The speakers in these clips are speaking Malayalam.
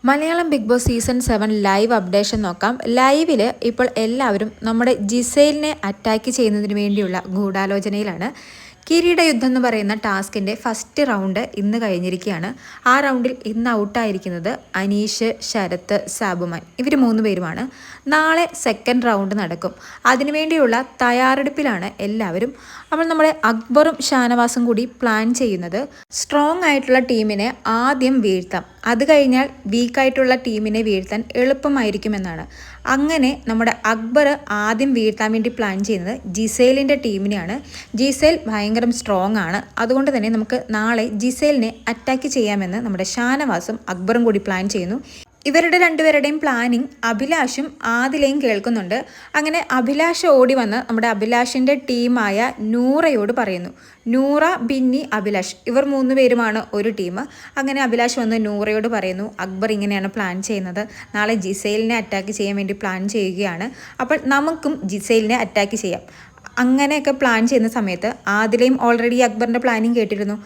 Malayalam Big Boss season 7 live updation നോക്കാം. ലൈവിൽ ഇപ്പോൾ എല്ലാവരും നമ്മുടെ ജിസേലിനെ അറ്റാക്ക് ചെയ്യുന്നതിന് വേണ്ടിയുള്ള ഗൂഢാലോചനയിലാണ്. കിരീട യുദ്ധം എന്ന് പറയുന്ന ടാസ്കിൻ്റെ ഫസ്റ്റ് റൗണ്ട് ഇന്ന് കഴിഞ്ഞിരിക്കുകയാണ്. ആ റൗണ്ടിൽ ഇന്ന് ഔട്ടായിരിക്കുന്നത് അനീഷ്, ശരത്ത്, സാബുമാൻ ഇവർ 3 പേരുമാണ്. നാളെ സെക്കൻഡ് റൗണ്ട് നടക്കും. അതിനുവേണ്ടിയുള്ള തയ്യാറെടുപ്പിലാണ് എല്ലാവരും. അപ്പോൾ നമ്മുടെ അക്ബറും ഷാനവാസും കൂടി പ്ലാൻ ചെയ്യുന്നത് സ്ട്രോങ് ആയിട്ടുള്ള ടീമിനെ ആദ്യം വീഴ്ത്താം, അത് കഴിഞ്ഞാൽ വീക്കായിട്ടുള്ള ടീമിനെ വീഴ്ത്താൻ എളുപ്പമായിരിക്കുമെന്നാണ്. അങ്ങനെ നമ്മുടെ അക്ബർ ആദ്യം വീഴ്ത്താൻ വേണ്ടി പ്ലാൻ ചെയ്യുന്നത് ജിസേലിൻ്റെ ടീമിനെയാണ്. ജിസേൽ ഭയങ്കര സ്ട്രോങ് ആണ്, അതുകൊണ്ട് തന്നെ നമുക്ക് നാളെ ജിസേലിനെ അറ്റാക്ക് ചെയ്യാമെന്ന് നമ്മുടെ ഷാനവാസും അക്ബറും കൂടി പ്ലാൻ ചെയ്യുന്നു. ഇവരുടെ രണ്ടുപേരുടെയും പ്ലാനിങ് അഭിലാഷും ആദിലയും കേൾക്കുന്നുണ്ട്. അങ്ങനെ അഭിലാഷ് ഓടി വന്ന് നമ്മുടെ അഭിലാഷിൻ്റെ ടീമായ നൂറയോട് പറയുന്നു. നൂറ, ബിന്നി, അഭിലാഷ് ഇവർ 3 പേരുമാണ് ഒരു ടീം. അങ്ങനെ അഭിലാഷ് വന്ന് നൂറയോട് പറയുന്നു, അക്ബർ ഇങ്ങനെയാണ് പ്ലാൻ ചെയ്യുന്നത്, നാളെ ജിസേലിനെ അറ്റാക്ക് ചെയ്യാൻ വേണ്ടി പ്ലാൻ ചെയ്യുകയാണ്, അപ്പോൾ നമുക്കും ജിസേലിനെ അറ്റാക്ക് ചെയ്യാം. അങ്ങനെയൊക്കെ പ്ലാൻ ചെയ്യുന്ന സമയത്ത് ആദിലയും ഓൾറെഡി അക്ബറിൻ്റെ പ്ലാനിങ് കേട്ടിരുന്നു.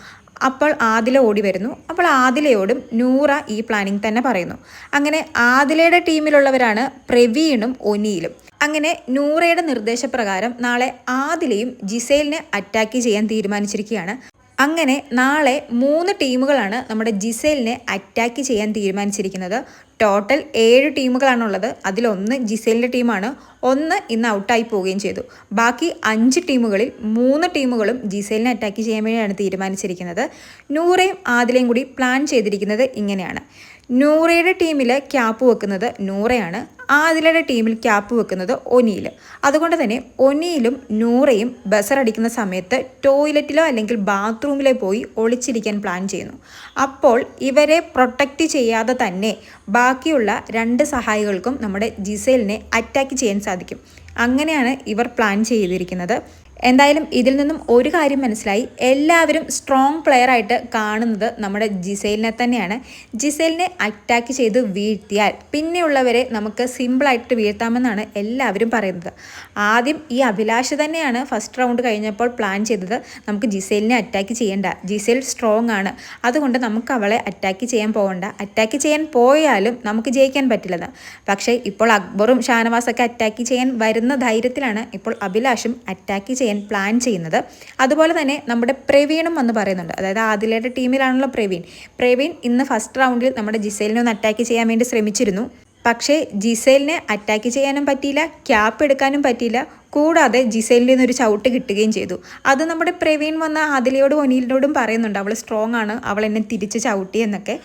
അപ്പോൾ ആദില ഓടി വരുന്നു. അപ്പോൾ ആദിലയോടും നൂറ ഈ പ്ലാനിങ് തന്നെ പറയുന്നു. അങ്ങനെ ആദിലയുടെ ടീമിലുള്ളവരാണ് പ്രവീണും ഒനിയിലും. അങ്ങനെ നൂറയുടെ നിർദ്ദേശപ്രകാരം നാളെ ആദിലയും ജിസേലിനെ അറ്റാക്ക് ചെയ്യാൻ തീരുമാനിച്ചിരിക്കുകയാണ്. അങ്ങനെ നാളെ 3 ടീമുകളാണ് നമ്മുടെ ജിസേലിനെ അറ്റാക്ക് ചെയ്യാൻ തീരുമാനിച്ചിരിക്കുന്നത്. ടോട്ടൽ 7 ടീമുകളാണുള്ളത്. അതിലൊന്ന് ജിസേലിൻ്റെ ടീമാണ്. 1 ഇന്ന് ഔട്ടായി പോവുകയും ചെയ്തു. ബാക്കി 5 ടീമുകളിൽ 3 ടീമുകളും ജിസേലിനെ അറ്റാക്ക് ചെയ്യാൻ വേണ്ടിയാണ് തീരുമാനിച്ചിരിക്കുന്നത്. നൂറയും ആദിലയും കൂടി പ്ലാൻ ചെയ്തിരിക്കുന്നത് ഇങ്ങനെയാണ്. നൂറയുടെ ടീമിൽ ക്യാപ്പ് വെക്കുന്നത് നൂറയാണ്, ആദിലയുടെ ടീമിൽ ക്യാപ്പ് വെക്കുന്നത് ഒനിയിൽ. അതുകൊണ്ട് തന്നെ ഒനിയിലും നൂറയും ബസർ അടിക്കുന്ന സമയത്ത് ടോയ്ലറ്റിലോ അല്ലെങ്കിൽ ബാത്റൂമിലോ പോയി ഒളിച്ചിരിക്കാൻ പ്ലാൻ ചെയ്യുന്നു. അപ്പോൾ ഇവരെ പ്രൊട്ടക്റ്റ് ചെയ്യാതെ തന്നെ ബാക്കിയുള്ള 2 സഹായികൾക്കും നമ്മുടെ ജിസേലിനെ അറ്റാക്ക് ചെയ്യാൻ സാധിക്കും. അങ്ങനെയാണ് ഇവർ പ്ലാൻ ചെയ്തിരിക്കുന്നത്. എന്തായാലും ഇതിൽ നിന്നും ഒരു കാര്യം മനസ്സിലായി, എല്ലാവരും സ്ട്രോങ് പ്ലെയർ ആയിട്ട് കാണുന്നത് നമ്മുടെ ജിസേലിനെ തന്നെയാണ്. ജിസേലിനെ അറ്റാക്ക് ചെയ്ത് വീഴ്ത്തിയാൽ പിന്നെയുള്ളവരെ നമുക്ക് സിമ്പിളായിട്ട് വീഴ്ത്താമെന്നാണ് എല്ലാവരും പറയുന്നത്. ആദ്യം ഈ അഭിലാഷ് തന്നെയാണ് ഫസ്റ്റ് റൗണ്ട് കഴിഞ്ഞപ്പോൾ പ്ലാൻ ചെയ്തത്, നമുക്ക് ജിസേലിനെ അറ്റാക്ക് ചെയ്യേണ്ട, ജിസേൽ സ്ട്രോങ് ആണ്, അതുകൊണ്ട് നമുക്ക് അവളെ അറ്റാക്ക് ചെയ്യാൻ പോകണ്ട, അറ്റാക്ക് ചെയ്യാൻ പോയാലും നമുക്ക് ജയിക്കാൻ പറ്റില്ലെന്ന്. പക്ഷേ ഇപ്പോൾ അക്ബറും ഷാനവാസൊക്കെ അറ്റാക്ക് ചെയ്യാൻ വരുന്ന ധൈര്യത്തിലാണ് ഇപ്പോൾ അഭിലാഷും അറ്റാക്ക് ചെയ്യാൻ പ്ലാൻ ചെയ്യുന്നത്. അതുപോലെ തന്നെ നമ്മുടെ പ്രവീണും വന്ന് പറയുന്നുണ്ട്, അതായത് ആദിലയുടെ ടീമിലാണല്ലോ പ്രവീൺ ഇന്ന് ഫസ്റ്റ് റൗണ്ടിൽ നമ്മുടെ ജിസേലിനെ ഒന്ന് അറ്റാക്ക് ചെയ്യാൻ വേണ്ടി ശ്രമിച്ചിരുന്നു. പക്ഷേ ജിസേലിനെ അറ്റാക്ക് ചെയ്യാനും പറ്റിയില്ല, ക്യാപ്പ് എടുക്കാനും പറ്റിയില്ല, കൂടാതെ ജിസേലിൽ നിന്നൊരു ചവിട്ട് കിട്ടുകയും ചെയ്തു. അത് നമ്മുടെ പ്രവീൺ വന്ന ആദിലയോടും ഒനിലിനോടും പറയുന്നുണ്ട്, അവൾ സ്ട്രോങ് ആണ്, അവൾ എന്നെ തിരിച്ച് ചവിട്ടി എന്നൊക്കെ.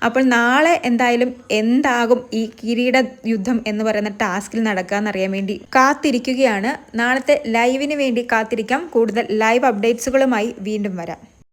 അപ്പോൾ നാളെ എന്തായാലും എന്താകും ഈ കിരീട യുദ്ധം എന്ന് പറയുന്ന ടാസ്കിൽ നടക്കുക എന്നറിയാൻ വേണ്ടി കാത്തിരിക്കുകയാണ്. നാളത്തെ ലൈവിന് വേണ്ടി കാത്തിരിക്കാം. കൂടുതൽ ലൈവ് അപ്ഡേറ്റ്സുകളുമായി വീണ്ടും വരാം.